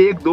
1 2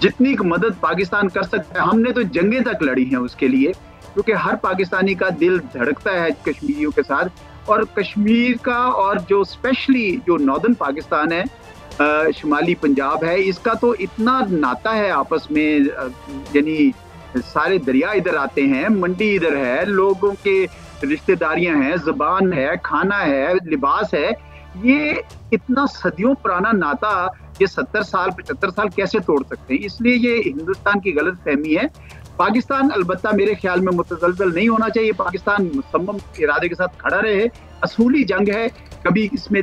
جتنی مدد پاکستان کر سکتا ہے، ہم نے تو جنگیں تک لڑی ہیں اس کے لیے، کیونکہ ہر پاکستانی کا دل دھڑکتا ہے کشمیریوں کے ساتھ. اور کشمیر کا اور جو اسپیشلی جو ناردرن پاکستان ہے، شمالی پنجاب ہے، اس کا تو اتنا ناتا ہے آپس میں، یعنی سارے دریا ادھر آتے ہیں، منڈی ادھر ہے، لوگوں کے رشتہ داریاں ہیں، زبان ہے، کھانا ہے، لباس ہے. یہ اتنا صدیوں پرانا ناتا یہ 70 سال 75 سال کیسے توڑ سکتے ہیں؟ اس لیے یہ ہندوستان کی غلط فہمی ہے. پاکستان البتہ میرے خیال میں متزلزل نہیں ہونا چاہیے، پاکستان مصمم ارادے کے ساتھ کھڑا رہے. اصولی جنگ ہے، کبھی اس میں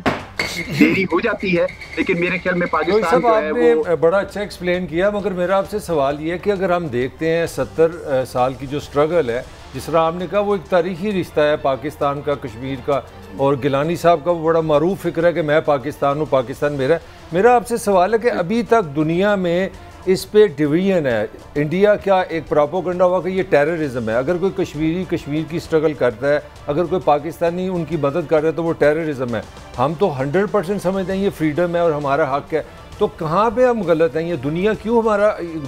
دیری ہو جاتی ہے، لیکن میرے خیال میں پاکستان جو ہے وہ... آپ نے بڑا اچھا ایکسپلین کیا، مگر میرا آپ سے سوال یہ ہے کہ اگر ہم دیکھتے ہیں 70 سال کی جو سٹرگل ہے، جس طرح آپ نے کہا وہ ایک تاریخی رشتہ ہے پاکستان کا کشمیر کا، اور گیلانی صاحب کا وہ بڑا معروف فکر ہے کہ میں پاکستان ہوں، پاکستان میرا ہے. میرا آپ سے سوال ہے کہ ابھی تک دنیا میں اس پہ ڈویژن ہے. انڈیا کیا ایک پراپوگنڈا ہوا کہ یہ ٹیررزم ہے، اگر کوئی کشمیر کی سٹرگل کرتا ہے، اگر کوئی پاکستانی ان کی مدد کر رہا ہے تو وہ ٹیررزم ہے. ہم تو 100% سمجھتے ہیں یہ فریڈم ہے اور ہمارا حق ہے. تو کہاں پہ ہم غلط ہیں؟ یہ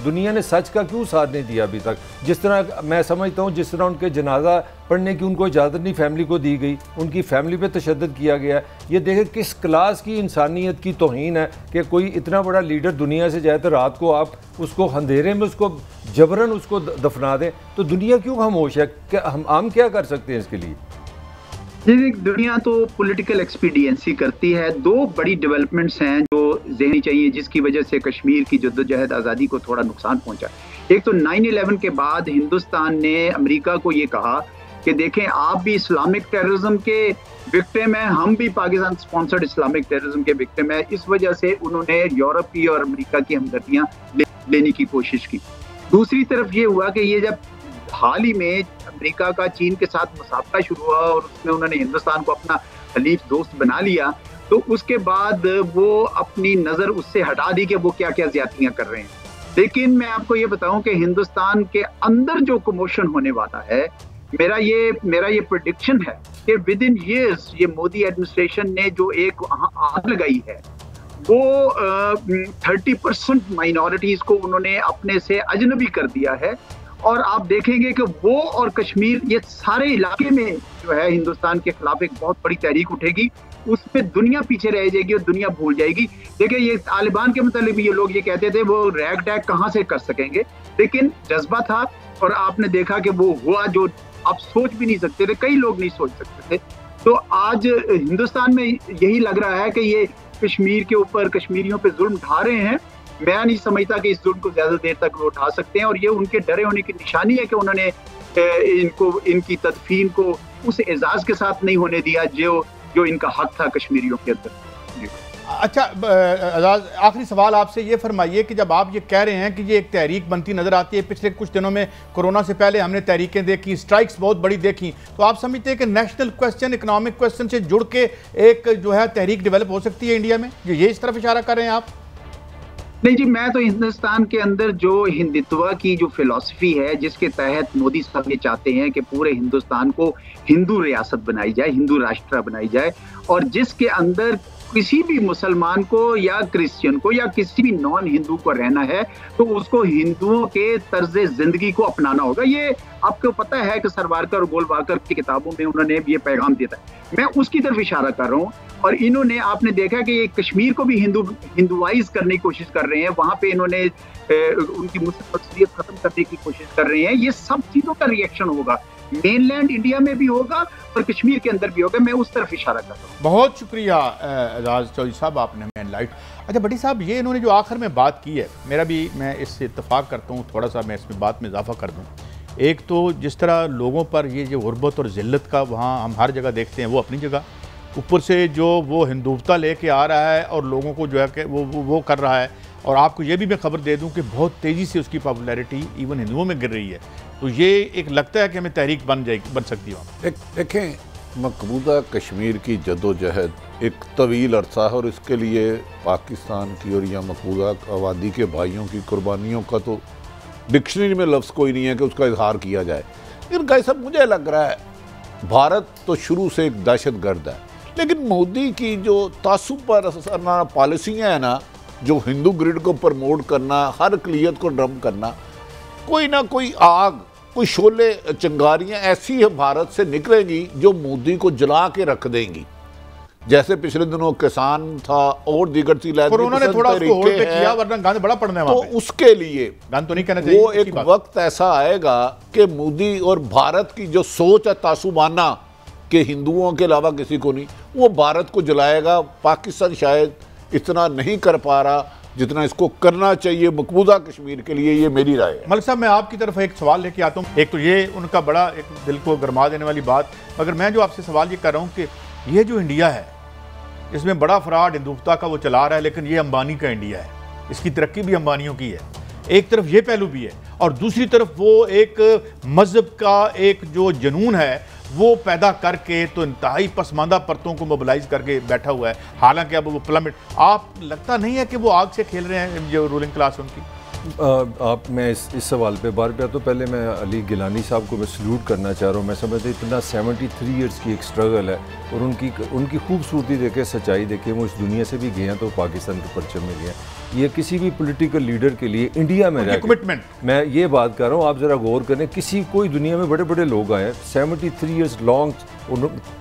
دنیا نے سچ کا کیوں ساتھ نہیں دیا ابھی تک؟ جس طرح میں سمجھتا ہوں جس طرح ان کے جنازہ پڑھنے کی ان کو اجازت نہیں فیملی کو دی گئی، ان کی فیملی پہ تشدد کیا گیا ہے. یہ دیکھیں کس کلاس کی انسانیت کی توہین ہے کہ کوئی اتنا بڑا لیڈر دنیا سے جائے تو رات کو آپ اس کو اندھیرے میں اس کو جبراً اس کو دفنا دیں. تو دنیا کیوں خاموش ہے؟ کہ ہم کیا کر سکتے ہیں اس کے لیے؟ دنیا تو پولیٹیکل ایکسپیڈینسی کرتی ہے. دو بڑی ڈیولپمنٹس ہیں جو ذہنی چاہیے، جس کی وجہ سے کشمیر کی جدوجہد آزادی کو تھوڑا نقصان پہنچا. ایک تو 9/11 کے بعد ہندوستان نے امریکہ کو یہ کہا کہ دیکھیں آپ بھی اسلامک ٹیررزم کے وکٹم ہیں، ہم بھی پاکستان سپانسرڈ اسلامک ٹیررزم کے وکٹم ہیں. اس وجہ سے انہوں نے یورپ کی اور امریکہ کی ہمدردیاں لینے کی کوشش کی. دوسری طرف یہ ہوا کہ یہ جب حال ہی میں امریکہ کا چین کے ساتھ مسابقہ شروع ہوا اور اس میں انہوں نے ہندوستان کو اپنا حلیف دوست بنا لیا، تو اس کے بعد وہ اپنی نظر اس سے ہٹا دی کہ وہ کیا کیا زیادتیاں کر رہے ہیں. لیکن میں آپ کو یہ بتاؤں کہ ہندوستان کے اندر جو کموشن ہونے والا ہے، میرا یہ پریڈکشن ہے کہ ود ان ایئرز یہ مودی ایڈمنسٹریشن نے جو ایک آگ لگائی ہے، وہ 30% مائنورٹیز کو انہوں نے اپنے سے اجنبی کر دیا ہے. اور آپ دیکھیں گے کہ وہ اور کشمیر یہ سارے علاقے میں جو ہے ہندوستان کے خلاف ایک بہت بڑی تحریک اٹھے گی. اس پہ دنیا پیچھے رہ جائے گی اور دنیا بھول جائے گی. دیکھیں یہ طالبان کے متعلق یہ لوگ یہ کہتے تھے وہ ریگ ٹیگ کہاں سے کر سکیں گے، لیکن جذبہ تھا اور آپ نے دیکھا کہ وہ ہوا جو آپ سوچ بھی نہیں سکتے تھے، کئی لوگ نہیں سوچ سکتے تھے. تو آج ہندوستان میں یہی لگ رہا ہے کہ یہ کشمیر کے اوپر کشمیریوں پہ ظلم ڈھا رہے ہیں. میں نہیں سمجھتا کہ اس ظلم کو زیادہ دیر تک وہ اٹھا سکتے ہیں، اور یہ ان کے ڈرے ہونے کی نشانی ہے کہ انہوں نے ان کی تدفین کو اس اعزاز کے ساتھ نہیں ہونے دیا جو ان کا حق تھا کشمیریوں کے اندر. اچھا اعزاز، آخری سوال آپ سے یہ فرمائیے کہ جب آپ یہ کہہ رہے ہیں کہ یہ ایک تحریک بنتی نظر آتی ہے، پچھلے کچھ دنوں میں کورونا سے پہلے ہم نے تحریکیں دیکھی، سٹرائکس بہت بڑی دیکھی، تو آپ سمجھتے ہیں کہ نیشنل کوسچن اکنامک کوسچن سے جڑ کے ایک جو ہے تحریک ڈیولپ ہو سکتی ہے انڈیا میں؟ یہ اس طرف اشارہ کر رہے ہیں آپ؟ نہیں جی، میں تو ہندوستان کے اندر جو ہندتوا کی جو فلسفی ہے، جس کے تحت مودی صاحب یہ چاہتے ہیں کہ پورے ہندوستان کو ہندو ریاست بنائی جائے، ہندو راشٹر بنائی جائے، اور جس کے اندر کسی بھی مسلمان کو یا کرسچن کو یا کسی بھی نان ہندو کو رہنا ہے تو اس کو ہندوؤں کے طرز زندگی کو اپنانا ہوگا. یہ آپ کو پتہ ہے کہ سروارکر اور گولواکر کی کتابوں میں انہوں نے یہ پیغام دیتا ہے. میں اس کی طرف اشارہ کر رہا ہوں. اور انہوں نے آپ نے دیکھا کہ یہ کشمیر کو بھی ہندوائز کرنے کی کوشش کر رہے ہیں، وہاں پہ انہوں نے ان کی مسلم اکثریت ختم کرنے کی کوشش کر رہے ہیں. یہ سب چیزوں کا ریئیکشن ہوگا، مین لینڈ انڈیا میں بھی ہوگا اور کشمیر کے اندر بھی ہوگا. میں اس طرف اشارہ کر رہا ہوں. بہت شکریہ اعزاز چودھری صاحب، آپ نے ہمیں لائٹ. اچھا بھٹی صاحب، یہ انہوں نے جو آخر میں بات کی ہے، میں اس سے اتفاق کرتا ہوں، تھوڑا سا میں اس میں بات میں اضافہ کر دوں. ایک تو جس طرح لوگوں پر یہ جو غربت اور ذلت کا وہاں ہم ہر جگہ دیکھتے ہیں وہ اپنی جگہ، اوپر سے جو وہ ہندوتا لے کے آ رہا ہے اور لوگوں کو جو ہے کہ وہ کر رہا ہے. اور آپ کو یہ بھی میں خبر دے دوں کہ بہت تیزی سے اس کی پاپولیرٹی ایون ہندوؤں میں گر رہی ہے. تو یہ ایک لگتا ہے کہ ہمیں تحریک بن سکتی ہے. دیکھیں، مقبوضہ کشمیر کی جدوجہد ایک طویل عرصہ ہے، اور اس کے لیے پاکستان کی اور یا مقبوضہ آبادی کے بھائیوں کی قربانیوں کا تو ڈکشنری میں لفظ کوئی نہیں ہے کہ اس کا اظہار کیا جائے. لیکن کیسا مجھے لگ رہا ہے بھارت تو شروع سے ایک دہشت گرد ہے، لیکن مودی کی جو تعصب پر پالیسیاں ہیں نا، جو ہندو گریڈ کو پرموٹ کرنا، ہر اقلیت کو ڈرم کرنا، کوئی نہ کوئی آگ، کوئی شعلے چنگاریاں ایسی بھارت سے نکلے گی جو مودی کو جلا کے رکھ دیں گی. جیسے پچھلے دنوں کسان تھا اور دیگر سی اور انہوں نے تھوڑا اس کو ہولڈ پہ کیا، ورنہ گند بڑا پڑنا ہے وہاں پہ. تو اس کے لیے گند تو نہیں کہنا چاہیے. وہ ایک وقت ایسا آئے گا کہ مودی اور بھارت کی جو سوچ ہے تعصبانہ کہ ہندوؤں کے علاوہ کسی کو نہیں، وہ بھارت کو جلائے گا. پاکستان شاید اتنا نہیں کر پا رہا جتنا اس کو کرنا چاہیے مقبوضہ کشمیر کے لیے. یہ میری رائے ہے. ملک صاحب میں آپ کی طرف ایک سوال لے کے آتا ہوں. ایک تو یہ ان کا بڑا ایک دل کو گرما دینے والی بات، مگر میں جو آپ سے سوال یہ کر رہا ہوں کہ یہ جو انڈیا ہے اس میں بڑا فراڈ ہندوستہ کا وہ چلا رہا ہے، لیکن یہ امبانی کا انڈیا ہے، اس کی ترقی بھی امبانیوں کی ہے. ایک طرف یہ پہلو بھی ہے اور دوسری طرف وہ ایک مذہب کا ایک جو جنون ہے وہ پیدا کر کے تو انتہائی پسماندہ پرتوں کو موبلائز کر کے بیٹھا ہوا ہے. حالانکہ اب وہ پلمٹ، آپ لگتا نہیں ہے کہ وہ آگ سے کھیل رہے ہیں جو رولنگ کلاس ان کی؟ آپ میں اس سوال پہ بار پہ تو پہلے میں علی گیلانی صاحب کو میں سلوٹ کرنا چاہ رہا ہوں. میں سمجھتا اتنا 73 ایئرس کی ایک سٹرگل ہے اور ان کی خوبصورتی دیکھے، سچائی دیکھے. وہ اس دنیا سے بھی گئے ہیں تو پاکستان کے پرچم میں گئے ہیں. یہ کسی بھی پولیٹیکل لیڈر کے لیے انڈیا میں رہ کمٹمنٹ، میں یہ بات کر رہا ہوں، آپ ذرا غور کریں. کوئی دنیا میں بڑے بڑے لوگ آئے ہیں 73 ایئرس لانگ،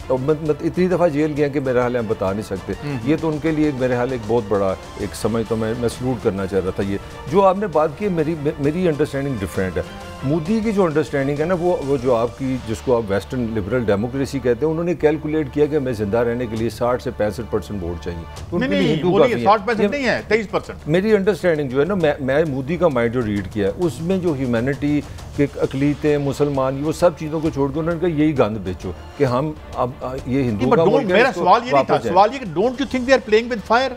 اتنی دفعہ جیل گئے ہیں کہ میرے حال ہم بتا نہیں سکتے. یہ تو ان کے لیے میرے حال ایک بہت بڑا ایک سمجھ تو میں سلوٹ کرنا چاہ رہا تھا. یہ جو آپ نے بات کی میری انڈرسٹینڈنگ ڈفرینٹ ہے. مودی کی جو انڈرسٹینڈنگ ہے نا وہ جو آپ کی جس کو آپ ویسٹرن لبرل ڈیموکریسی کہتے ہیں، انہوں نے کیلکولیٹ کیا کہ ہمیں زندہ رہنے کے لیے 60 سے 65% ووٹ چاہیے. تو ان کے لیے ہندو کافی ہیں. 60% نہیں ہے، 23%. میری انڈرسٹینڈنگ جو ہے نا، میں مودی کا مائنڈ جو ریڈ کیا ہے اس میں جو ہیومینٹی کہ اقلیتیں، مسلمان، وہ سب چیزوں کو چھوڑ کے انہوں نے کہا یہی گند بیچو کہ ہم اب یہ ہندو کا ملک ہے. میرا سوال یہ نہیں تھا، سوال یہ کہ don't you think they are playing with fire?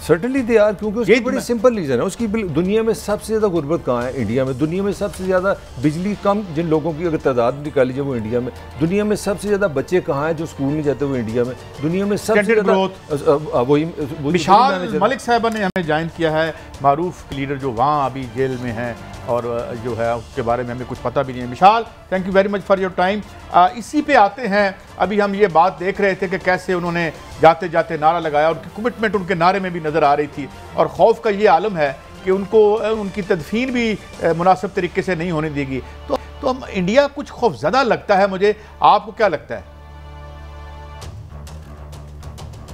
Certainly they are, کیونکہ اس کی بڑی سمپل ریزن ہے. اس کی دنیا میں سب سے زیادہ غربت کہاں ہے؟ انڈیا میں. دنیا میں سب سے زیادہ بجلی کم جن لوگوں کی اگر تعداد نکالی جائے وہ انڈیا میں. دنیا میں سب سے زیادہ بچے کہاں ہیں جو اسکول نہیں جاتے وہ انڈیا میں. دنیا میں سب سے زیادہ وہی مشال ملک صاحبہ نے ہمیں جوائن کیا ہے، معروف لیڈر جو وہاں ابھی جیل میں ہیں اور جو ہے اس کے بارے میں ہمیں کچھ پتہ بھی نہیں ہے. Mishal, thank you very much for your time. اسی پہ آتے ہیں. ابھی ہم یہ بات دیکھ رہے تھے کہ کیسے انہوں نے جاتے جاتے نعرہ لگایا، ان کی کمٹمنٹ ان کے نعرے میں بھی نظر آ رہی تھی. اور خوف کا یہ عالم ہے کہ ان کی تدفین بھی مناسب طریقے سے نہیں ہونے دی گی. تو ہم انڈیا کچھ خوف زدہ لگتا ہے مجھے. آپ کو کیا لگتا ہے؟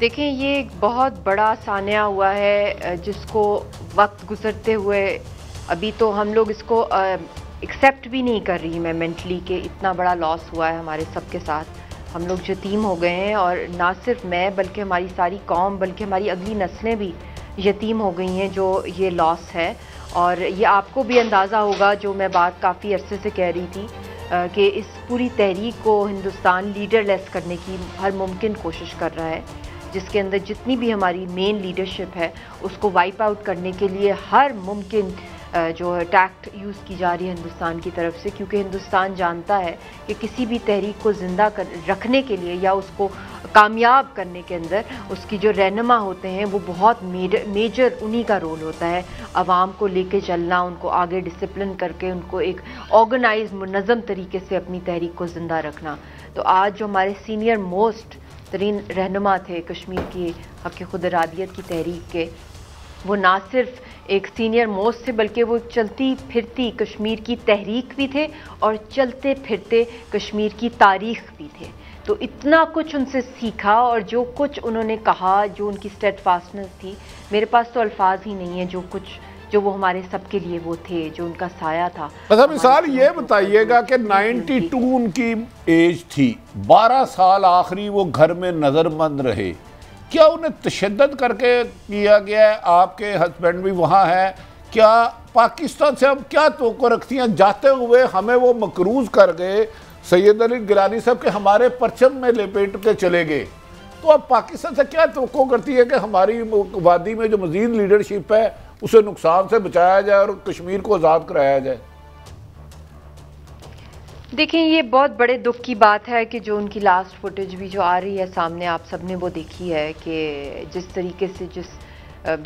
دیکھیں، یہ ایک بہت بڑا سانحہ ہوا ہے جس کو وقت گزرتے ہوئے ابھی تو ہم لوگ اس کو ایکسیپٹ بھی نہیں کر رہی میں مینٹلی کہ اتنا بڑا لاس ہوا ہے ہمارے سب کے ساتھ. ہم لوگ یتیم ہو گئے ہیں اور نہ صرف میں بلکہ ہماری ساری قوم بلکہ ہماری اگلی نسلیں بھی یتیم ہو گئی ہیں جو یہ لاس ہے. اور یہ آپ کو بھی اندازہ ہوگا جو میں بات کافی عرصے سے کہہ رہی تھی کہ اس پوری تحریک کو ہندوستان لیڈر لیس کرنے کی ہر ممکن کوشش کر رہا ہے، جس کے اندر جتنی بھی ہماری مین لیڈرشپ ہے اس کو وائپ آؤٹ کرنے کے لیے ہر ممکن جو ٹیکٹ یوز کی جا رہی ہے ہندوستان کی طرف سے. کیونکہ ہندوستان جانتا ہے کہ کسی بھی تحریک کو زندہ رکھنے کے لیے یا اس کو کامیاب کرنے کے اندر اس کی جو رہنما ہوتے ہیں وہ بہت میجر انہی کا رول ہوتا ہے. عوام کو لے کے چلنا، ان کو آگے ڈسپلن کر کے ان کو ایک آرگنائز منظم طریقے سے اپنی تحریک کو زندہ رکھنا. تو آج جو ہمارے سینئر موسٹ ترین رہنما تھے کشمیر کی حق خود ارادیت کی تحریک کے، وہ نہ صرف ایک سینئر موسٹ تھے بلکہ وہ چلتی پھرتی کشمیر کی تحریک بھی تھے اور چلتے پھرتے کشمیر کی تاریخ بھی تھے. تو اتنا کچھ ان سے سیکھا اور جو کچھ انہوں نے کہا، جو ان کی اسٹیڈ فاسٹنس تھی، میرے پاس تو الفاظ ہی نہیں ہیں جو وہ ہمارے سب کے لیے وہ تھے، جو ان کا سایہ تھا. اچھا مثال یہ بتائیے گا کہ 92 ان کی ایج تھی، 12 سال آخری وہ گھر میں نظر بند رہے. کیا انہیں تشدد کر کے کیا گیا ہے؟ آپ کے ہسبینڈ بھی وہاں ہیں. کیا پاکستان سے ہم کیا توقع رکھتی ہیں؟ جاتے ہوئے ہمیں وہ مقروض کر گئے سید علی گیلانی صاحب کے ہمارے پرچم میں لپیٹ کے چلے گئے. تو اب پاکستان سے کیا توقع کرتی ہے کہ ہماری وادی میں جو مزید لیڈرشپ ہے اسے نقصان سے بچایا جائے اور کشمیر کو آزاد کرایا جائے؟ دیکھیں، یہ بہت بڑے دکھ کی بات ہے کہ جو ان کی لاسٹ فوٹیج بھی جو آ رہی ہے سامنے، آپ سب نے وہ دیکھی ہے کہ جس طریقے سے جس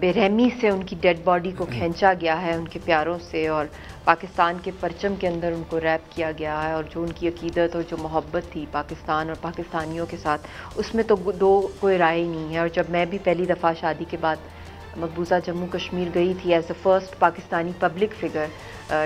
بے رحمی سے ان کی ڈیڈ باڈی کو کھینچا گیا ہے ان کے پیاروں سے اور پاکستان کے پرچم کے اندر ان کو ریپ کیا گیا ہے. اور جو ان کی عقیدت اور جو محبت تھی پاکستان اور پاکستانیوں کے ساتھ، اس میں تو کوئی رائے ہی نہیں ہے. اور جب میں بھی پہلی دفعہ شادی کے بعد مقبوضہ جموں کشمیر گئی تھی as a first Pakistani public figure,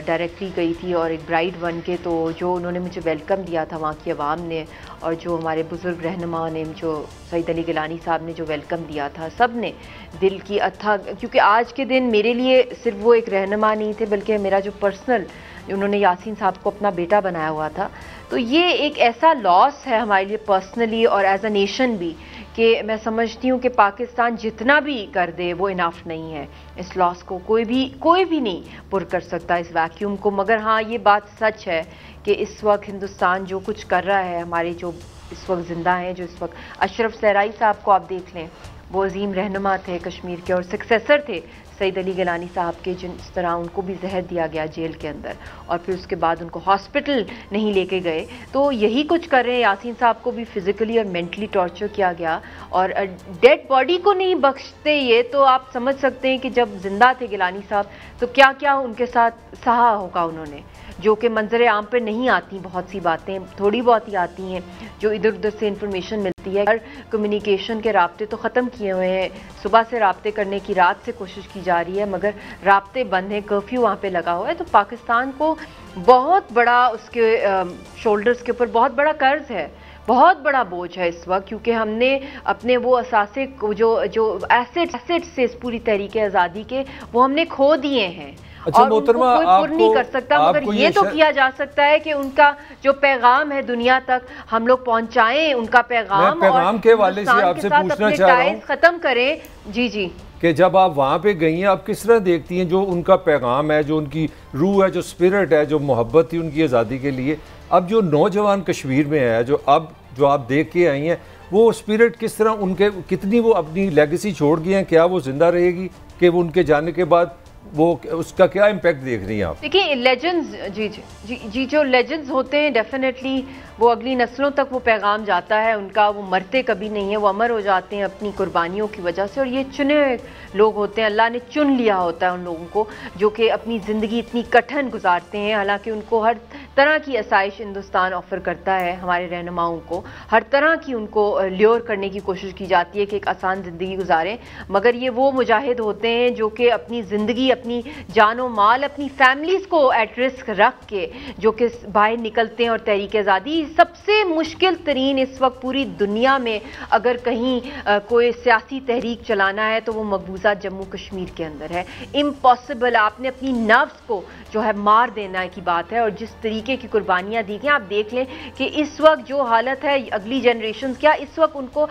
directly گئی تھی اور ایک برائڈ بن کے، تو جو انہوں نے مجھے ویلکم دیا تھا وہاں کی عوام نے، اور جو ہمارے بزرگ رہنما نے، جو سید علی گیلانی صاحب نے جو ویلکم دیا تھا، سب نے دل کی کیونکہ آج کے دن میرے لیے صرف وہ ایک رہنما نہیں تھے بلکہ میرا جو پرسنل، انہوں نے یاسین صاحب کو اپنا بیٹا بنایا ہوا تھا، تو یہ ایک ایسا لاس ہے ہمارے لیے پرسنلی اور ایز اے نیشن بھی، کہ میں سمجھتی ہوں کہ پاکستان جتنا بھی کر دے وہ انف نہیں ہے، اس لاس کو کوئی بھی نہیں پر کر سکتا اس ویکیوم کو۔ مگر ہاں یہ بات سچ ہے کہ اس وقت ہندوستان جو کچھ کر رہا ہے، ہمارے جو اس وقت زندہ ہیں، جو اس وقت اشرف صحرائی صاحب کو آپ دیکھ لیں، وہ عظیم رہنما تھے کشمیر کے اور سکسیسر تھے سید علی گیلانی صاحب کے، جس طرح ان کو بھی زہر دیا گیا جیل کے اندر اور پھر اس کے بعد ان کو ہاسپٹل نہیں لے کے گئے، تو یہی کچھ کر رہے ہیں۔ یاسین صاحب کو بھی فزیکلی اور مینٹلی ٹارچر کیا گیا اور ڈیڈ باڈی کو نہیں بخشتے یہ، تو آپ سمجھ سکتے ہیں کہ جب زندہ تھے گیلانی صاحب تو کیا کیا ان کے ساتھ سہا ہوگا انہوں نے، جو کہ منظر عام پہ نہیں آتی، بہت سی باتیں تھوڑی بہت ہی آتی ہیں جو ادھر ادھر سے انفارمیشن ملتی ہے۔ ہر کمیونیکیشن کے رابطے تو ختم کیے ہوئے ہیں، صبح سے رابطے کرنے کی رات سے کوشش کی جا رہی ہے مگر رابطے بند ہیں، کرفیو وہاں پہ لگا ہوا ہے، تو پاکستان کو بہت بڑا اس کے شولڈرز کے اوپر بہت بڑا قرض ہے، بہت بڑا بوجھ ہے اس وقت، کیونکہ ہم نے اپنے وہ اثاثے جو ایسیٹ سے اس پوری تحریک آزادی کے وہ ہم نے کھو دیے ہیں، اور ان کو کوئی پر نہیں کر سکتا، مگر یہ تو کیا جا سکتا ہے کہ ان کا جو پیغام ہے دنیا تک ہم لوگ پہنچائیں، ان کا پیغام، میں پیغام کے حوالے سے آپ سے پوچھنا چاہ رہا ہوں ختم کریں۔ جی کہ جب آپ وہاں پہ گئی ہیں آپ کس طرح دیکھتی ہیں جو ان کا پیغام ہے، جو ان کی روح ہے، جو سپرٹ ہے، جو محبت تھی ان کی آزادی کے لیے، اب جو نوجوان کشمیر میں ہے، جو آپ دیکھ کے آئی ہیں، وہ سپرٹ کس طرح ان کے، کتنی وہ اپنی لیگیسی چھوڑ گئی ہیں، کیا وہ زندہ رہے گی کہ وہ ان کے جانے کے بعد وہ اس کا کیا امپیکٹ دیکھ رہی ہیں آپ؟ دیکھیں لیجنڈز، جی جو لیجنڈز ہوتے ہیں ڈیفینیٹلی وہ اگلی نسلوں تک وہ پیغام جاتا ہے ان کا، وہ مرتے کبھی نہیں ہیں، وہ امر ہو جاتے ہیں اپنی قربانیوں کی وجہ سے، اور یہ چنے ہوئے لوگ ہوتے ہیں، اللہ نے چن لیا ہوتا ہے ان لوگوں کو جو کہ اپنی زندگی اتنی کٹھن گزارتے ہیں، حالانکہ ان کو ہر طرح کی آسائش ہندوستان آفر کرتا ہے، ہمارے رہنماؤں کو ہر طرح کی ان کو لیور کرنے کی کوشش کی جاتی ہے کہ ایک آسان زندگی گزاریں، مگر یہ وہ مجاہد ہوتے ہیں جو کہ اپنی زندگی، اپنی جان و مال، اپنی فیملیز کو ایٹ رسک رکھ کے جو کہ باہر نکلتے ہیں، اور تحریک آزادی سب سے مشکل ترین اس وقت پوری دنیا میں اگر کہیں کوئی سیاسی تحریک چلانا ہے تو وہ مقبوضہ جموں کشمیر کے اندر ہے، امپاسبل، آپ نے اپنی نفس کو جو ہے مار دینا کی بات ہے، اور جس طریقے کی قربانیاں دی گئی، آپ دیکھ لیں کہ اس وقت جو حالت ہے، اگلی جنریشنز کیا اس وقت ان کو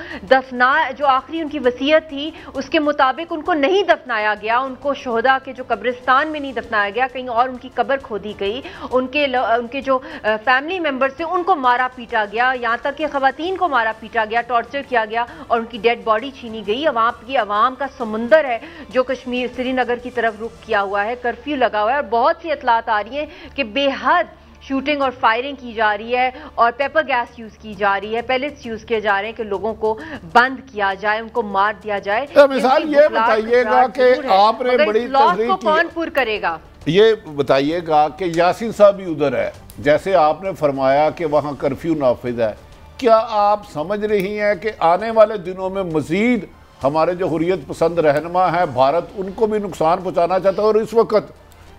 جو آخری ان کی وصیت تھی اس کے مطابق ان کو نہیں دفنایا گیا، ان کو شہداء کے جو قبرستان میں نہیں دفنایا گیا، کہیں اور ان کی قبر کھودی گئی، ان کے جو فیملی ممبرز تھے ان کو مارا پیٹا گیا، یہاں تک کہ خواتین کو مارا پیٹا گیا، ٹارچر کیا گیا اور ان کی ڈیڈ باڈی چھینی گئی۔ عوام کا سمندر ہے جو کشمیر سری نگر کی طرف رخ کیا ہوا ہے، کرفیو لگا ہوا ہے، اور بہت سی اطلاعات آ رہی ہیں کہ بے حد شوٹنگ اور فائرنگ کی جا رہی ہے اور پیپر گیس یوز کی جا رہی ہے، پیلٹس یوز کیے جا رہے ہیں کہ لوگوں کو بند کیا جائے، ان کو مار دیا جائے۔ مثال یہ بتائیے گا کہ آپ نے بڑی تحریک کو کون پور کرے گا؟ یہ بتائیے گا کہ یاسین صاحب بھی ادھر ہے، جیسے آپ نے فرمایا کہ وہاں کرفیو نافذ ہے، کیا آپ سمجھ رہی ہیں کہ آنے والے دنوں میں مزید ہمارے جو حریت پسند رہنما ہیں بھارت ان کو بھی نقصان پہنچانا چاہتا ہے؟ اور اس وقت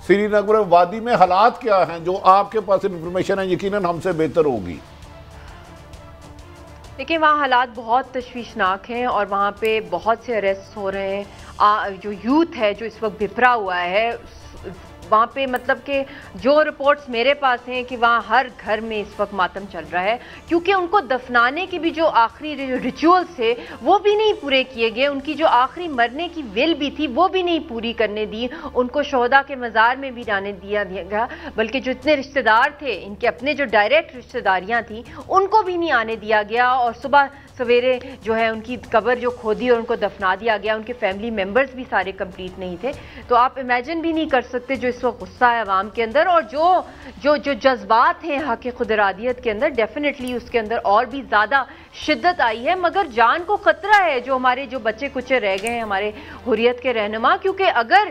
سری نگر وادی میں حالات کیا ہیں جو آپ کے پاس انفارمیشن ہے، یقیناً ہم سے بہتر ہوگی؟ دیکھیں وہاں حالات بہت تشویشناک ہیں اور وہاں پہ بہت سے اریسٹ ہو رہے ہیں، جو یوتھ ہے جو اس وقت بپھرا ہوا ہے وہاں پہ، مطلب کہ جو رپورٹس میرے پاس ہیں کہ وہاں ہر گھر میں اس وقت ماتم چل رہا ہے، کیونکہ ان کو دفنانے کی بھی جو آخری ریچولز تھے وہ بھی نہیں پورے کیے گئے، ان کی جو آخری مرنے کی ول بھی تھی وہ بھی نہیں پوری کرنے دی، ان کو شہداء کے مزار میں بھی جانے دیا گیا، بلکہ جو اتنے رشتہ دار تھے ان کے اپنے جو ڈائریکٹ رشتہ داریاں تھیں ان کو بھی نہیں آنے دیا گیا، اور صبح سویرے جو ہے ان کی قبر جو کھودی اور ان کو دفنا دیا گیا، ان کے فیملی ممبرز بھی سارے کمپلیٹ نہیں تھے۔ تو آپ امیجن بھی نہیں کر سکتے جو اس وقت غصہ ہے عوام کے اندر، اور جو جذبات ہیں حق خود ارادیت کے اندر، ڈیفینیٹلی اس کے اندر اور بھی زیادہ شدت آئی ہے، مگر جان کو خطرہ ہے جو ہمارے جو بچے کچے رہ گئے ہیں ہمارے حریت کے رہنما، کیونکہ اگر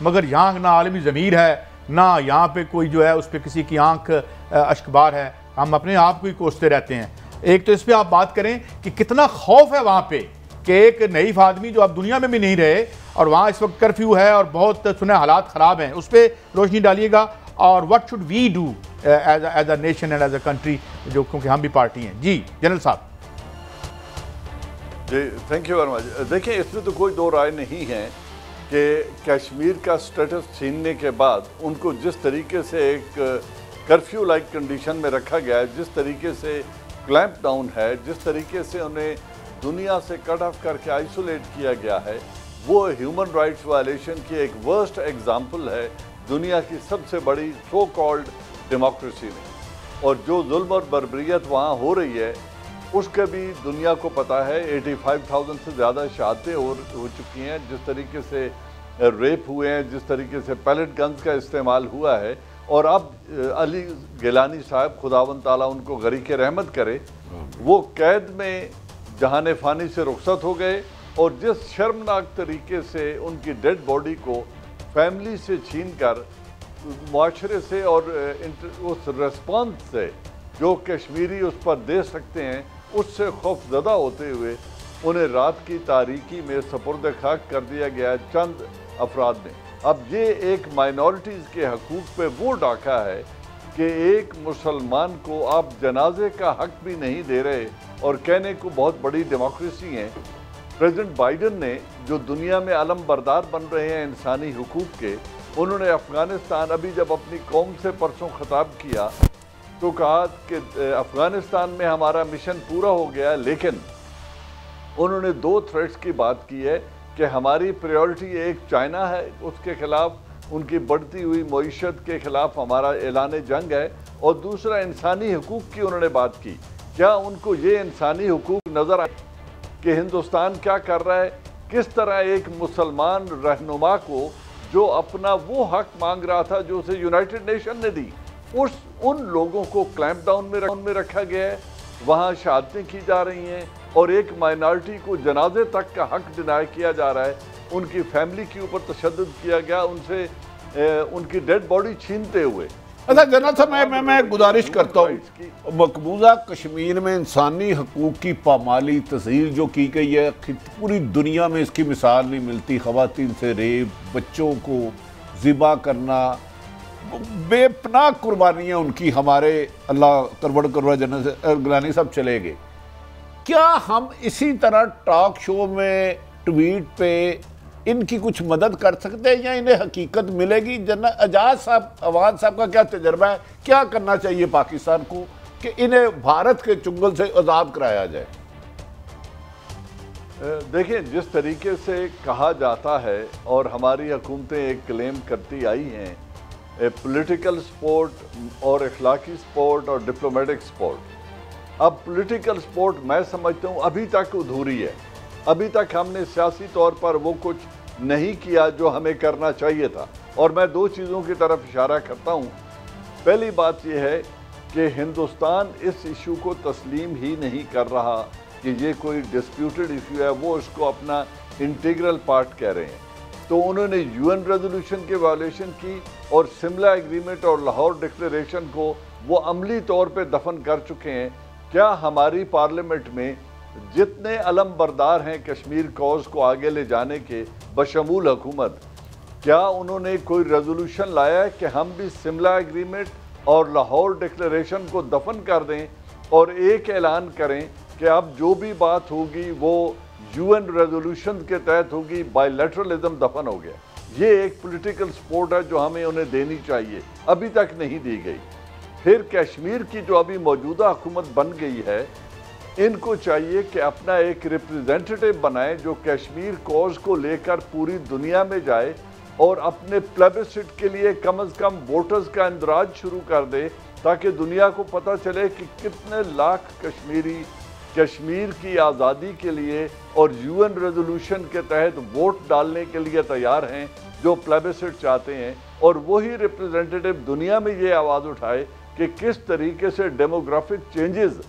مگر یہاں نہ عالمی ضمیر ہے، نہ یہاں پہ کوئی جو ہے اس پہ کسی کی آنکھ اشکبار ہے، ہم اپنے آپ کو ہی کوستے رہتے ہیں۔ ایک تو اس پہ آپ بات کریں کہ کتنا خوف ہے وہاں پہ کہ ایک نئیف آدمی جو اب دنیا میں بھی نہیں رہے، اور وہاں اس وقت کرفیو ہے اور بہت سنے حالات خراب ہیں، اس پہ روشنی ڈالیے گا، اور what should we do as a nation and as a country، جو کیونکہ ہم بھی پارٹی ہیں۔ جی جنرل صاحب۔ جی تھینک یو ویری مچ۔ دیکھیں اس میں تو کوئی دو رائے نہیں ہے کہ کشمیر کا سٹیٹس چھیننے کے بعد ان کو جس طریقے سے ایک کرفیو لائک کنڈیشن میں رکھا گیا ہے، جس طریقے سے کلیمپ ڈاؤن ہے، جس طریقے سے انہیں دنیا سے کٹ آف کر کے آئسولیٹ کیا گیا ہے، وہ ہیومن رائٹس وائلیشن کی ایک ورسٹ ایگزامپل ہے دنیا کی سب سے بڑی سو کالڈ ڈیموکریسی میں۔ اور جو ظلم اور بربریت وہاں ہو رہی ہے اس کا بھی دنیا کو پتہ ہے۔ 85,000 سے زیادہ شہادتیں ہو چکی ہیں، جس طریقے سے ریپ ہوئے ہیں، جس طریقے سے پیلٹ گنز کا استعمال ہوا ہے، اور اب علی گیلانی صاحب خداوند تعالیٰ ان کو غریق رحمت کرے، وہ قید میں جہان فانی سے رخصت ہو گئے، اور جس شرمناک طریقے سے ان کی ڈیڈ باڈی کو فیملی سے چھین کر معاشرے سے اور اس ریسپانس سے جو کشمیری اس پر دے سکتے ہیں اس سے خوف زدہ ہوتے ہوئے انہیں رات کی تاریکی میں سپرد خاک کر دیا گیا چند افراد نے۔ اب یہ ایک مائنورٹیز کے حقوق پہ وہ ڈاکہ ہے کہ ایک مسلمان کو آپ جنازے کا حق بھی نہیں دے رہے، اور کہنے کو بہت بڑی ڈیموکریسی ہیں۔ پریزیڈنٹ بائیڈن نے جو دنیا میں علم بردار بن رہے ہیں انسانی حقوق کے، انہوں نے افغانستان ابھی جب اپنی قوم سے پرسوں خطاب کیا تو کہا کہ افغانستان میں ہمارا مشن پورا ہو گیا، لیکن انہوں نے دو تھریٹس کی بات کی ہے کہ ہماری پریورٹی ایک چائنا ہے، اس کے خلاف ان کی بڑھتی ہوئی معیشت کے خلاف ہمارا اعلان جنگ ہے، اور دوسرا انسانی حقوق کی انہوں نے بات کی۔ کیا ان کو یہ انسانی حقوق نظر آئے کہ ہندوستان کیا کر رہا ہے؟ کس طرح ایک مسلمان رہنما کو جو اپنا وہ حق مانگ رہا تھا جو اسے یونائٹڈ نیشن نے دی، ان لوگوں کو کلیمپ ڈاؤن میں رکھا گیا ہے، وہاں شہادتیں کی جا رہی ہیں، اور ایک مائنارٹی کو جنازے تک کا حق ڈینائی کیا جا رہا ہے، ان کی فیملی کے اوپر تشدد کیا گیا، ان سے ان کی ڈیڈ باڈی چھینتے ہوئے۔ اچھا جنرل صاحب، میں گزارش کرتا ہوں، مقبوضہ کشمیر میں انسانی حقوق کی پامالی تزہیر جو کی گئی ہے، پوری دنیا میں اس کی مثال نہیں ملتی۔ خواتین سے ریپ، بچوں کو ذبح کرنا، بے پناہ قربانیاں ان کی، ہمارے اللہ کروڑ جنرل گیلانی صاحب چلے گئے۔ کیا ہم اسی طرح ٹاک شو میں، ٹویٹ پہ ان کی کچھ مدد کر سکتے ہیں، یا انہیں حقیقت ملے گی؟ جنرل اعجاز صاحب، عواد صاحب کا کیا تجربہ ہے؟ کیا کرنا چاہیے پاکستان کو کہ انہیں بھارت کے چنگل سے آزاد کرایا جائے؟ دیکھیں، جس طریقے سے کہا جاتا ہے اور ہماری حکومتیں ایک کلیم کرتی آئی ہیں، پولیٹیکل سپورٹ اور اخلاقی سپورٹ اور ڈپلومیٹک سپورٹ، اب پولیٹیکل سپورٹ میں سمجھتا ہوں ابھی تک ادھوری ہے۔ ابھی تک ہم نے سیاسی طور پر وہ کچھ نہیں کیا جو ہمیں کرنا چاہیے تھا، اور میں دو چیزوں کی طرف اشارہ کرتا ہوں۔ پہلی بات یہ ہے کہ ہندوستان اس ایشو کو تسلیم ہی نہیں کر رہا کہ یہ کوئی ڈسپیوٹڈ ایشو ہے، وہ اس کو اپنا انٹیگرل پارٹ کہہ رہے ہیں۔ تو انہوں نے UN ریزولوشن کی وائلیشن کی، اور سملا ایگریمنٹ اور لاہور ڈکلیریشن کو وہ عملی طور پہ دفن کر چکے ہیں۔ کیا ہماری پارلیمنٹ میں جتنے علم بردار ہیں کشمیر کوز کو آگے لے جانے کے بشمول حکومت، کیا انہوں نے کوئی ریزولوشن لایا ہے کہ ہم بھی سملا ایگریمنٹ اور لاہور ڈکلیریشن کو دفن کر دیں، اور ایک اعلان کریں کہ اب جو بھی بات ہوگی وہ UN ریزولوشن کے تحت ہوگی، بائی لیٹرلزم دفن ہو گیا؟ یہ ایک پولیٹیکل سپورٹ ہے جو ہمیں انہیں دینی چاہیے، ابھی تک نہیں دی گئی۔ پھر کشمیر کی جو ابھی موجودہ حکومت بن گئی ہے، ان کو چاہیے کہ اپنا ایک ریپریزنٹیٹیو بنائیں جو کشمیر کوز کو لے کر پوری دنیا میں جائے، اور اپنے پلیبسسٹ کے لیے کم از کم ووٹرز کا اندراج شروع کر دے، تاکہ دنیا کو پتہ چلے کہ کتنے لاکھ کشمیری کشمیر کی آزادی کے لیے اور UN ریزولوشن کے تحت ووٹ ڈالنے کے لیے تیار ہیں، جو پلیبسسٹ چاہتے ہیں، اور وہی ریپریزنٹیٹیو دنیا میں یہ آواز اٹھائے کہ کس طریقے سے ڈیموگرافک چینجز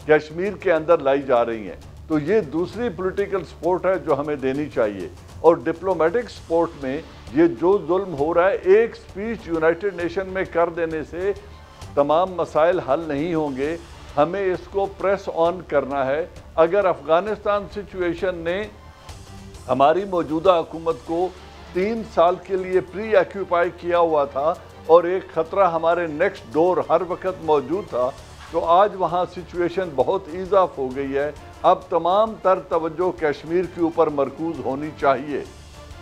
کشمیر کے اندر لائی جا رہی ہیں۔ تو یہ دوسری پولیٹیکل سپورٹ ہے جو ہمیں دینی چاہیے۔ اور ڈپلومیٹک سپورٹ میں یہ جو ظلم ہو رہا ہے، ایک سپیچ یونائٹڈ نیشن میں کر دینے سے تمام مسائل حل نہیں ہوں گے، ہمیں اس کو پریس آن کرنا ہے۔ اگر افغانستان سچویشن نے ہماری موجودہ حکومت کو 3 سال کے لیے پری ایکیوپائی کیا ہوا تھا اور ایک خطرہ ہمارے نیکسٹ ڈور ہر وقت موجود تھا، تو آج وہاں سچویشن بہت ایز آف ہو گئی ہے۔ اب تمام تر توجہ کشمیر کے اوپر مرکوز ہونی چاہیے،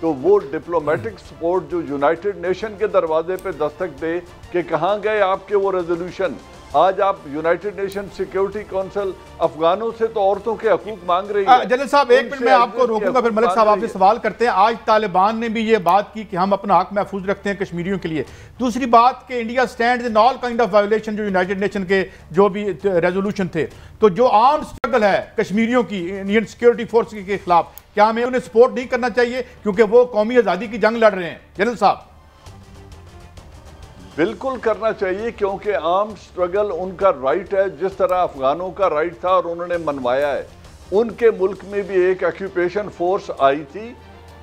تو وہ ڈپلومیٹک سپورٹ جو یونائٹڈ نیشن کے دروازے پہ دستک دے کہ کہاں گئے آپ کے وہ ریزولوشن۔ آج آپ یونائٹڈ نیشن سیکیورٹی کونسل افغانوں سے تو عورتوں کے حقوق مانگ رہی ہے۔ جنرل صاحب ایک منٹ میں آپ کو روکوں گا، پھر ملک صاحب آپ سے سوال کرتے ہیں۔ آج طالبان نے بھی یہ بات کی کہ ہم اپنا حق محفوظ رکھتے ہیں کشمیریوں کے لیے۔ دوسری بات کہ India stands in all kind of violation, جو یونائٹڈ نیشن کے جو بھی ریزولوشن تھے، تو جو آرم سٹرگل ہے کشمیریوں کی انڈین سیکیورٹی فورس کے خلاف، کیا ہمیں انہیں سپورٹ نہیں کرنا چاہیے کیونکہ وہ قومی آزادی کی جنگ لڑ رہے ہیں؟ جنرل صاحب بالکل کرنا چاہیے، کیونکہ عام سٹرگل ان کا رائٹ ہے، جس طرح افغانوں کا رائٹ تھا اور انہوں نے منوایا ہے۔ ان کے ملک میں بھی ایک آکیوپیشن فورس آئی تھی،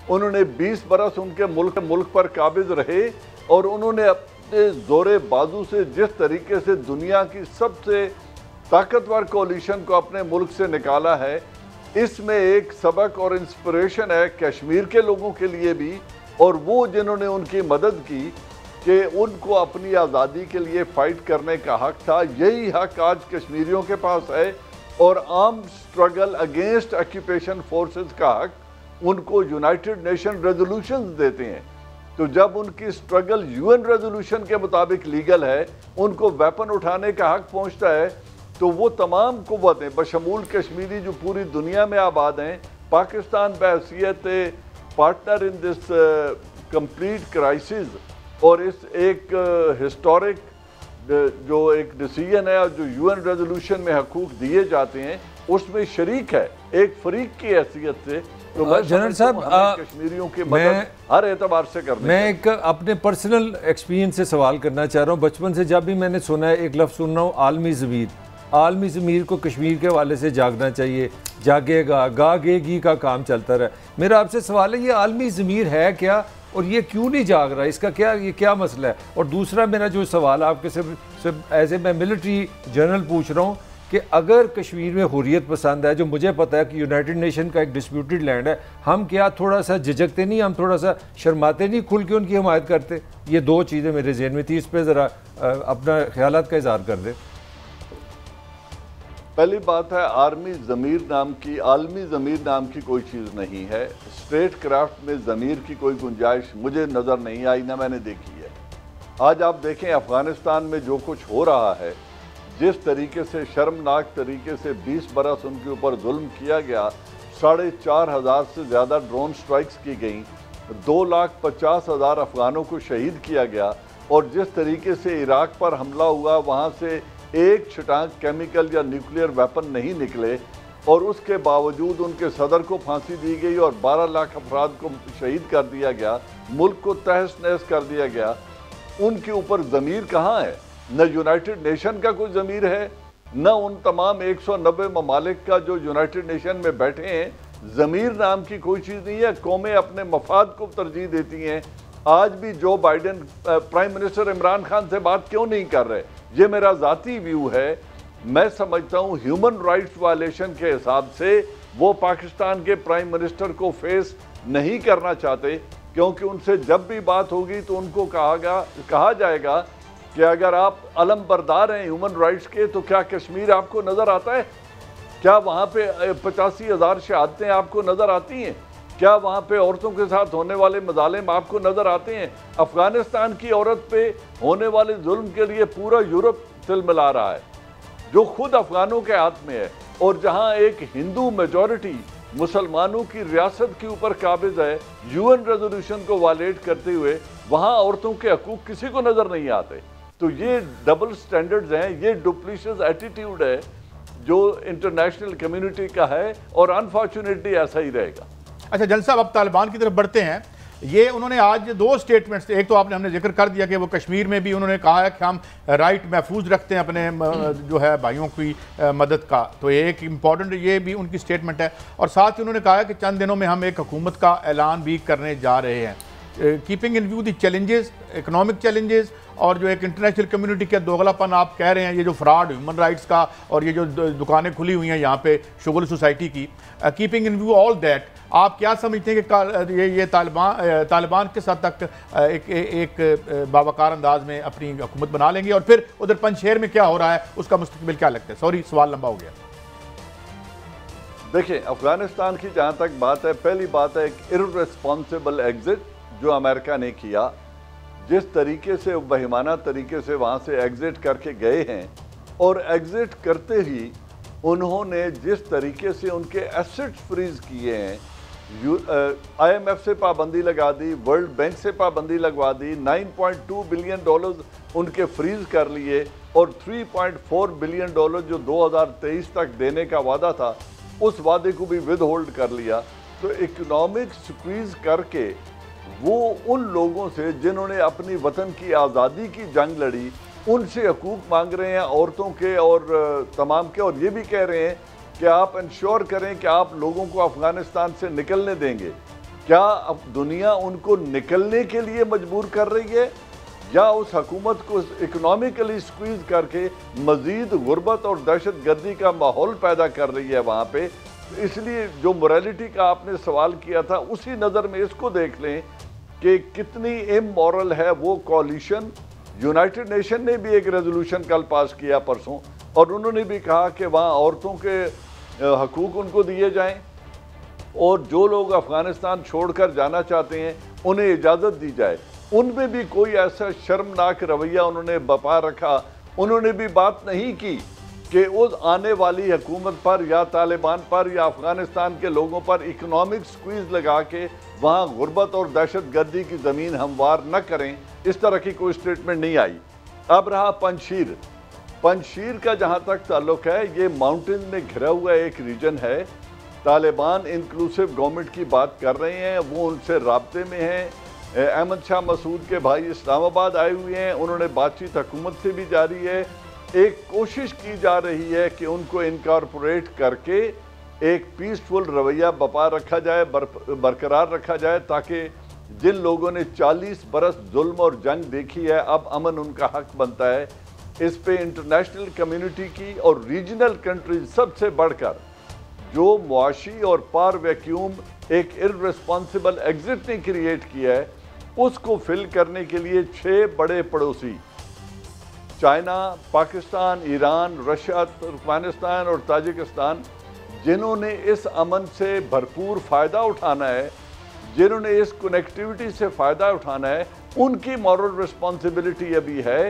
انہوں نے 20 برس ان کے ملک پر قابض رہے، اور انہوں نے اپنے زور بازو سے جس طریقے سے دنیا کی سب سے طاقتور کولیشن کو اپنے ملک سے نکالا ہے، اس میں ایک سبق اور انسپریشن ہے کشمیر کے لوگوں کے لیے بھی، اور وہ جنہوں نے ان کی مدد کی کہ ان کو اپنی آزادی کے لیے فائٹ کرنے کا حق تھا، یہی حق آج کشمیریوں کے پاس ہے، اور عام سٹرگل اگینسٹ آکیوپیشن فورسز کا حق ان کو یونائٹڈ نیشن ریزولوشنز دیتے ہیں۔ تو جب ان کی سٹرگل UN ریزولوشن کے مطابق لیگل ہے، ان کو ویپن اٹھانے کا حق پہنچتا ہے، تو وہ تمام قوتیں بشمول کشمیری جو پوری دنیا میں آباد ہیں، پاکستان بحیثیت partner in this complete crisis اور اس ایک ہسٹورک جو ایک ڈیسیژن ہے اور جو UN ریزولوشن میں حقوق دیے جاتے ہیں، اس میں شریک ہے ایک فریق کی حیثیت سے۔ جنرل صاحب کشمیریوں کی مدد ہر اعتبار سے کرنے، میں ایک اپنے پرسنل ایکسپیرینس سے سوال کرنا چاہ رہا ہوں۔ بچپن سے جب بھی میں نے سنا ہے ایک لفظ سن رہا ہوں، عالمی ضمیر۔ عالمی ضمیر کو کشمیر کے حوالے سے جاگنا چاہیے، جاگے گا، گاگے گی کا کام چلتا رہا۔ میرا آپ سے سوال ہے، یہ عالمی ضمیر ہے کیا اور یہ کیوں نہیں جاگ رہا؟ اس کا کیا مسئلہ ہے؟ اور دوسرا میرا جو سوال آپ کے سے ایز اے میں ملٹری جنرل پوچھ رہا ہوں کہ اگر کشمیر میں حریت پسند ہے، جو مجھے پتہ ہے کہ یونائٹڈ نیشن کا ایک ڈسپیوٹڈ لینڈ ہے، ہم کیا تھوڑا سا جھجکتے نہیں، ہم تھوڑا سا شرماتے نہیں کھل کے ان کی حمایت کرتے؟ یہ دو چیزیں میرے ذہن میں تھی، اس پہ ذرا اپنا خیالات کا اظہار کر دیں۔ پہلی بات ہے عالمی ضمیر نام کی کوئی چیز نہیں ہے۔ اسٹیٹ کرافٹ میں ضمیر کی کوئی گنجائش مجھے نظر نہیں آئی، نہ میں نے دیکھی ہے۔ آج آپ دیکھیں افغانستان میں جو کچھ ہو رہا ہے، جس طریقے سے شرمناک طریقے سے 20 برس ان کے اوپر ظلم کیا گیا، 4,500 سے زیادہ ڈرون سٹرائکس کی گئیں، 2,50,000 افغانوں کو شہید کیا گیا، اور جس طریقے سے عراق پر حملہ ہوا، وہاں سے ایک چھٹانک کیمیکل یا نیوکلیئر ویپن نہیں نکلے، اور اس کے باوجود ان کے صدر کو پھانسی دی گئی اور 12 لاکھ افراد کو شہید کر دیا گیا، ملک کو تہس نہس کر دیا گیا۔ ان کے اوپر ضمیر کہاں ہے؟ نہ یونائٹڈ نیشن کا کوئی ضمیر ہے، نہ ان تمام 190 ممالک کا جو یونائٹڈ نیشن میں بیٹھے ہیں۔ ضمیر نام کی کوئی چیز نہیں ہے، قومیں اپنے مفاد کو ترجیح دیتی ہیں۔ آج بھی Joe Biden prime minister Imran Khan سے بات کیوں نہیں کر رہے؟ یہ میرا ذاتی ویو ہے۔ میں سمجھتا ہوں ہیومن رائٹس وائلیشن کے حساب سے وہ پاکستان کے پرائم منسٹر کو فیس نہیں کرنا چاہتے، کیونکہ ان سے جب بھی بات ہوگی تو ان کو کہا جائے گا کہ اگر آپ علم بردار ہیں ہیومن رائٹس کے، تو کیا کشمیر آپ کو نظر آتا ہے؟ کیا وہاں پہ 85,000 شہادتیں آپ کو نظر آتی ہیں؟ کیا وہاں پہ عورتوں کے ساتھ ہونے والے مظالم آپ کو نظر آتے ہیں؟ افغانستان کی عورت پہ ہونے والے ظلم کے لیے پورا یورپ تلملا رہا ہے، جو خود افغانوں کے ہاتھ میں ہے، اور جہاں ایک ہندو میجورٹی مسلمانوں کی ریاست کے اوپر قابض ہے، UN ریزولوشن کو وائلیٹ کرتے ہوئے، وہاں عورتوں کے حقوق کسی کو نظر نہیں آتے۔ تو یہ ڈبل سٹینڈرڈز ہیں، یہ ڈپلیشس ایٹیٹیوڈ ہے جو انٹرنیشنل کمیونٹی کا ہے، اور انفارچونیٹلی ایسا ہی رہے گا۔ اچھا جنرل صاحب، اب طالبان کی طرف بڑھتے ہیں۔ یہ انہوں نے آج 2 سٹیٹمنٹس، ایک تو آپ نے ہم نے ذکر کر دیا کہ وہ کشمیر میں بھی انہوں نے کہا ہے کہ ہم رائٹ محفوظ رکھتے ہیں اپنے جو ہے بھائیوں کی مدد کا، تو ایک امپورٹنٹ یہ بھی ان کی سٹیٹمنٹ ہے، اور ساتھ ہی انہوں نے کہا ہے کہ چند دنوں میں ہم ایک حکومت کا اعلان بھی کرنے جا رہے ہیں، keeping in view the challenges, economic challenges, اور جو ایک انٹرنیشنل کمیونٹی کا دوغلا پن آپ کہہ رہے ہیں، یہ جو فراڈ ہیومن رائٹس کا اور یہ جو دکانیں کھلی ہوئی ہیں یہاں پہ شغل سوسائٹی کی، keeping in view all that, آپ کیا سمجھتے ہیں کہ یہ طالبان کس حد تک ایک باوقار انداز میں اپنی حکومت بنا لیں گے، اور پھر ادھر پنجشیر میں کیا ہو رہا ہے اس کا مستقبل کیا لگتا ہے؟ سوری سوال لمبا ہو گیا۔ دیکھیں افغانستان کی جہاں تک بات ہے، پہلی بات ہے ایک ارریسپانسبل ایگزٹ جو امریکہ نے کیا، جس طریقے سے بہیمانہ طریقے سے وہاں سے ایگزٹ کر کے گئے ہیں، اور ایگزٹ کرتے ہی انہوں نے جس طریقے سے ان کے ایسٹس فریز کیے ہیں، آئی ایم ایف سے پابندی لگا دی، ورلڈ بینک سے پابندی لگوا دی، $9.2 بلین ان کے فریز کر لیے، اور $3.4 بلین جو 2023 تک دینے کا وعدہ تھا اس وعدے کو بھی ود ہولڈ کر لیا، تو اکنامک سکویز کر کے وہ ان لوگوں سے جنہوں نے اپنی وطن کی آزادی کی جنگ لڑی ان سے حقوق مانگ رہے ہیں، عورتوں کے اور تمام کے، اور یہ بھی کہہ رہے ہیں کہ آپ انشور کریں کہ آپ لوگوں کو افغانستان سے نکلنے دیں گے۔ کیا اب دنیا ان کو نکلنے کے لیے مجبور کر رہی ہے، یا اس حکومت کو اکنامیکلی سکویز کر کے مزید غربت اور دہشت گردی کا ماحول پیدا کر رہی ہے وہاں پہ؟ اس لیے جو موریلٹی کا آپ نے سوال کیا تھا اسی نظر میں اس کو دیکھ لیں کہ کتنی امورل ہے وہ کولیشن۔ یونائٹڈ نیشن نے بھی ایک ریزولوشن کل پاس کیا پرسوں، اور انہوں نے بھی کہا کہ وہاں عورتوں کے حقوق ان کو دیے جائیں، اور جو لوگ افغانستان چھوڑ کر جانا چاہتے ہیں انہیں اجازت دی جائے۔ ان میں بھی کوئی ایسا شرمناک رویہ انہوں نے بپا رکھا، انہوں نے بھی بات نہیں کی کہ اس آنے والی حکومت پر یا طالبان پر یا افغانستان کے لوگوں پر اکنامک سکویز لگا کے وہاں غربت اور دہشت گردی کی زمین ہموار نہ کریں، اس طرح کی کوئی سٹیٹمنٹ نہیں آئی۔ اب رہا پنجشیر کا جہاں تک تعلق ہے، یہ ماؤنٹین میں گھرا ہوا ایک ریجن ہے، طالبان انکلوسیو گورنمنٹ کی بات کر رہے ہیں، وہ ان سے رابطے میں ہیں، احمد شاہ مسعود کے بھائی اسلام آباد آئے ہوئے ہیں، انہوں نے بات چیت حکومت سے بھی جاری ہے، ایک کوشش کی جا رہی ہے کہ ان کو انکارپوریٹ کر کے ایک پیسفل رویہ بپا رکھا جائے، برقرار رکھا جائے، تاکہ جن لوگوں نے 40 برس ظلم اور جنگ دیکھی ہے اب امن ان کا حق بنتا ہے۔ اس پہ انٹرنیشنل کمیونٹی کی اور ریجنل کنٹریز سب سے بڑھ کر جو معاشی اور پار ویکیوم ایک ارریسپانسبل ایگزٹ نے کریٹ کیا ہے، اس کو فل کرنے کے لیے 6 بڑے پڑوسی China, Pakistan, Iran, Russia, Turkmenistan اور تاجکستان، جنہوں نے اس امن سے بھرپور فائدہ اٹھانا ہے، جنہوں نے اس کنیکٹیوٹی سے فائدہ اٹھانا ہے، ان کی مورل رسپانسبلٹی ابھی ہے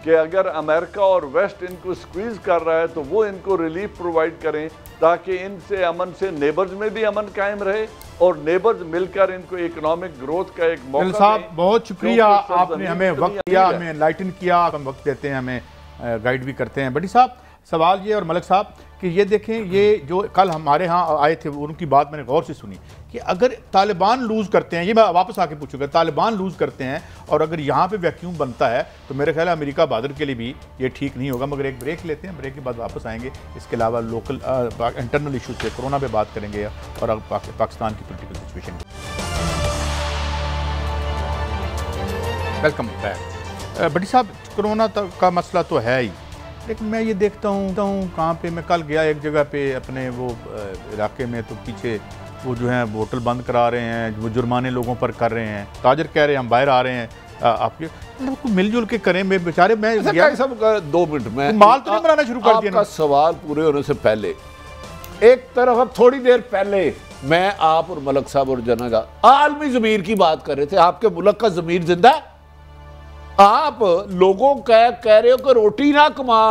کہ اگر امریکہ اور ویسٹ ان کو سکویز کر رہا ہے تو وہ ان کو ریلیف پرووائڈ کریں، تاکہ ان سے امن سے نیبرز میں بھی امن قائم رہے، اور نیبرز مل کر ان کو اکنامک گروتھ کا ایک موقع دیں۔ صاحب بہت شکریہ، آپ نے ہمیں وقت دیا، ہمیں انلائٹن کیا، ہم وقت دیتے ہیں، ہمیں گائیڈ بھی کرتے ہیں۔ بڑی صاحب سوال یہ، اور ملک صاحب، کہ یہ دیکھیں یہ جو کل ہمارے ہاں آئے تھے ان کی بات میں نے غور سے سنی کہ اگر طالبان لوز کرتے ہیں، یہ میں واپس آ کے پوچھوں گا، طالبان لوز کرتے ہیں اور اگر یہاں پہ ویکیوم بنتا ہے تو میرے خیال ہے امریکہ بہادر کے لیے بھی یہ ٹھیک نہیں ہوگا۔ مگر ایک بریک لیتے ہیں، بریک کے بعد واپس آئیں گے، اس کے علاوہ لوکل انٹرنل ایشوز سے، کورونا پہ بات کریں گے اور پاکستان کی پولیٹیکل سچویشن۔ Welcome back. بڑی صاحب، کورونا کا مسئلہ تو ہے ہی، لیکن میں یہ دیکھتا ہوں کہاں پہ، میں کل گیا ایک جگہ پہ اپنے وہ علاقے میں، تو پیچھے وہ جو ہیں ہوٹل بند کرا رہے ہیں، وہ جرمانے لوگوں پر کر رہے ہیں، تاجر کہہ رہے ہیں ہم باہر آ رہے ہیں، آپ کے مل جل کے کریں، میں بیچارے میں 2 منٹ میں مال تو نہیں بنانا شروع کر دیا۔ آپ کا سوال پورے ہونے سے پہلے ایک طرف اب تھوڑی دیر پہلے میں آپ اور ملک صاحب اور جناب عالمی ضمیر کی بات کر رہے تھے، آپ کے ملک کا ضمیر زندہ ہے؟ آپ لوگوں کہہ رہے ہو کہ روٹی نہ کما،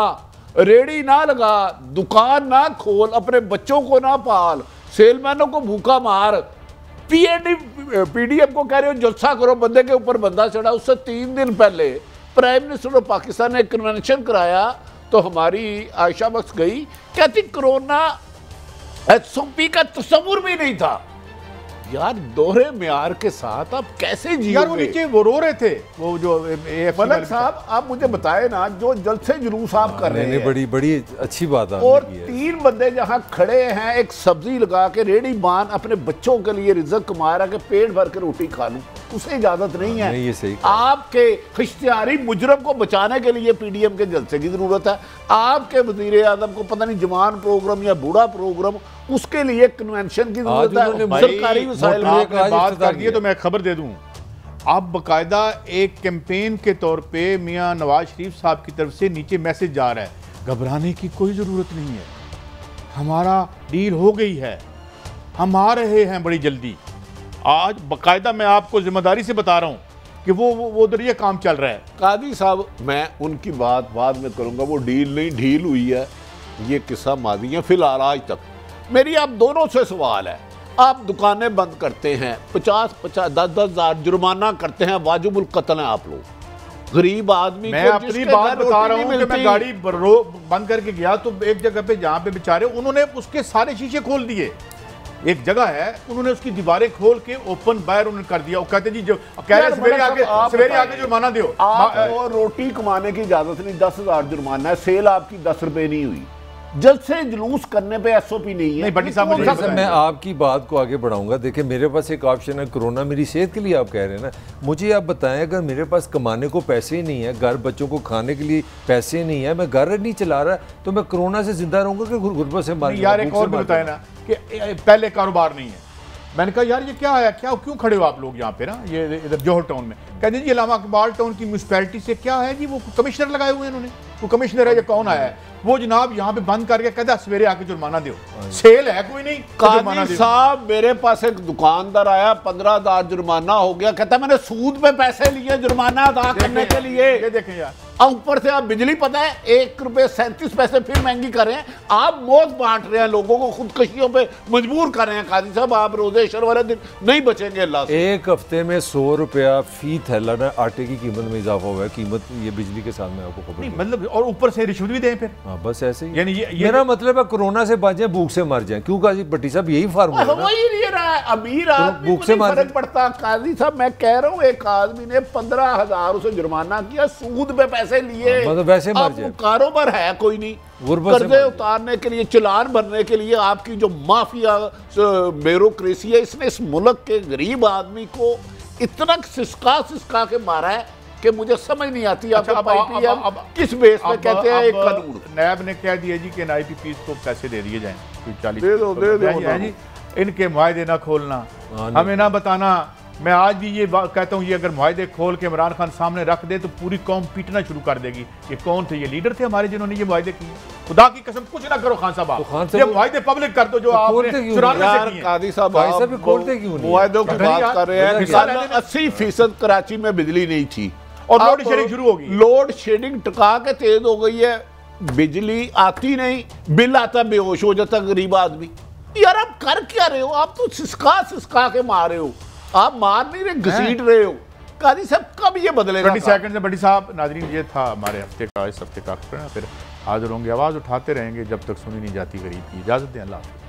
ریڑی نہ لگا، دکان نہ کھول، اپنے بچوں کو نہ پال، سیل مینوں کو بھوکا مار، پی ڈی ایم کو کہہ رہے ہو جلسہ کرو، بندے کے اوپر بندہ چڑھا۔ اس سے 3 دن پہلے پرائم منسٹر آف پاکستان نے ایک کنونشن کرایا تو ہماری عائشہ بخش گئی، کہتی کرونا ایس او پی کا تصور بھی نہیں تھا، یار دوہرے معیار کے ساتھ آپ کیسے جیو یار وہ گے؟ نیچے وہ رو رہے تھے، وہ جو ملک صاحب آپ مجھے بتائیں نا، جو جلسے جلوس آپ کر رہے ہیں، بڑی اچھی بات ہے، اور 3 بندے جہاں کھڑے ہیں ایک سبزی لگا کے ریڑھی باندھ اپنے بچوں کے لیے رزق کما رہا کہ پیٹ بھر کے روٹی کھا لوں، اسے اجازت نہیں ہے۔ یہ صحیح آپ کے اشتہاری مجرم کو بچانے کے لیے پی ڈی ایم کے جلسے کی ضرورت ہے، آپ کے وزیر اعظم کو پتہ نہیں جوان پروگرام یا بوڑھا پروگرام، اس کے لیے کنونشن کی ضرورت ہے، سرکاری وسائل آپ نے بات کر دی تو میں خبر دے دوں، آپ باقاعدہ ایک کیمپین کے طور پہ میاں نواز شریف صاحب کی طرف سے نیچے میسج جا رہا ہے، گھبرانے کی کوئی ضرورت نہیں ہے، ہمارا ڈیل ہو گئی ہے، ہم آ رہے ہیں بڑی جلدی۔ آج باقاعدہ میں آپ کو ذمہ داری سے بتا رہا ہوں کہ وہ ادھر یہ کام چل رہا ہے۔ قاضی صاحب میں ان کی بات بعد میں کروں گا، وہ ڈیل نہیں ڈھیل ہوئی ہے، یہ قصہ ماضی ہے فی الحال آج تک۔ میری آپ دونوں سے سوال ہے، آپ دکانیں بند کرتے ہیں، 50-10 ہزار جرمانہ کرتے ہیں، واجب القتل ہیں آپ لوگ، غریب آدمی میں اپنی بات بتا رہا ہوں کہ میں گاڑی بند کر کے گیا تو ایک جگہ پہ جہاں پہ بیچارے انہوں نے اس کے سارے شیشے کھول دیے، ایک جگہ ہے انہوں نے اس کی دیواریں کھول کے اوپن باہر انہوں نے کر دیا، وہ کہتے جی جو کہہ رہے سویرے آگے جرمانہ دیو، آپ کو روٹی کمانے کی اجازت نہیں، 10,000 جرمانہ ہے، سیل آپ کی 10 روپے نہیں ہوئی، جلسے جلوس کرنے پہ ایس او پی نہیں ہے۔ بٹی صاحب میں آپ کی بات کو آگے بڑھاؤں گا، دیکھیں میرے پاس ایک آپشن ہے، کرونا میری صحت کے لیے آپ کہہ رہے ہیں نا، مجھے آپ بتائیں اگر میرے پاس کمانے کو پیسے ہی نہیں ہے، گھر بچوں کو کھانے کے لیے پیسے نہیں ہے، میں گھر نہیں چلا رہا تو میں کرونا سے زندہ رہوں گا کہ غربت سے مار جاؤں گا؟ یار ایک اور بھی بتائیں نا کہ پہلے کاروبار نہیں ہے، میں نے کہا یار یہ کیا ہے، کیوں کھڑے ہو آپ لوگ یہاں پہ نا، یہ ادھر جوہر ٹاؤن میں، کہتے ہیں جی علامہ اقبال ٹاؤن کی میونسپیلٹی سے کیا ہے جی، وہ کمشنر لگائے ہوئے ہیں انہوں نے، وہ کمشنر ہے یا کون آیا ہے، وہ جناب یہاں پہ بند کر کے کہتا ہے سویرے آ کے جرمانہ دیو، سیل ہے کوئی نہیں، قاضی صاحب میرے پاس ایک دکاندار آیا، 15,000 جرمانہ ہو گیا، کہتا ہے میں نے سود پہ پیسے لیے جرمانہ ادا کرنے کے لیے۔ یہ دیکھیں یار، اوپر سے آپ بجلی پتہ ہے 1 روپے 37 پیسے پھر مہنگی کر رہے ہیں، آپ موت بانٹ رہے ہیں، لوگوں کو خودکشیوں پہ مجبور کر رہے ہیں۔ قاضی صاحب آپ روزے عشر والے دن نہیں بچیں گے اللہ سے۔ ایک ہفتے میں 100 روپیہ فی تھیلا نا آٹے کی قیمت میں اضافہ ہوا ہے، قیمت یہ بجلی کے ساتھ میں آپ کو خبر نہیں مطلب اور اوپر سے رشوت بھی دیں پھر، ہاں بس ایسے ہی، یعنی میرا مطلب ہے کرونا سے بچیں بھوک سے مر جائیں، کیوں قاضی بھٹی صاحب یہی فارمولا ہے نا؟ وہی نہیں رہا ہے، امیر آدمی کو نہیں فرق پڑتا۔ قاضی صاحب میں کہہ رہا ہوں ایک آدمی نے 15,000 اسے جرمانہ کیا، سود پہ پیسے لیے، ویسے مر آپ کو کاروبار ہے کوئی نہیں، قرضے اتارنے کے لیے، چلان بھرنے کے لیے آپ کی جو مافیا بیوروکریسی ہے، اس نے اس ملک کے غریب آدمی کو اتنا سسکا کے مارا ہے کہ مجھے سمجھ نہیں آتی آپ کو پائی پی ایم کس بیس پہ کہتے ہیں ایک قانون۔ نیب نے کہہ دیا جی کہ این آئی پی پیز کو پیسے دے دیے جائیں، 40 دے دو جی، ان کے معاہدے نہ کھولنا، ہمیں نہ بتانا۔ میں آج بھی یہ کہتا ہوں، یہ اگر معاہدے کھول کے عمران خان سامنے رکھ دے تو پوری قوم پیٹنا شروع کر دے گی۔ یہ کون تھے؟ یہ لیڈر تھے ہمارے جنہوں نے یہ معاہدے کیے، خدا کی قسم کچھ نہ کرو خان صاحب، یہ معاہدے پبلک کر دو جو آپ نے 94 سے کیے۔ قاضی صاحب معاہدوں کی بات کر رہے ہیں، 80% کراچی میں بجلی نہیں تھی اور لوڈ شیڈنگ شروع ہوگی، لوڈ شیڈنگ ٹکا کے تیز ہو گئی ہے، بجلی آتی نہیں، بل آتا بے ہوش ہو جاتا غریب آدمی۔ یار آپ کر کیا رہے ہو؟ آپ تو سسکا کے مار رہے ہو، آپ مار نہیں رہے، گھسیٹ رہے ہو۔ قاضی صاحب کب یہ بدلے گا؟ 20 سیکنڈ سے بڑی صاحب، ناظرین یہ تھا ہمارے ہفتے کا، اس ہفتے کا پھر حاضر ہوں گے، آواز اٹھاتے رہیں گے جب تک سنی نہیں جاتی غریب کی۔ اجازت دیں، اللہ حافظ۔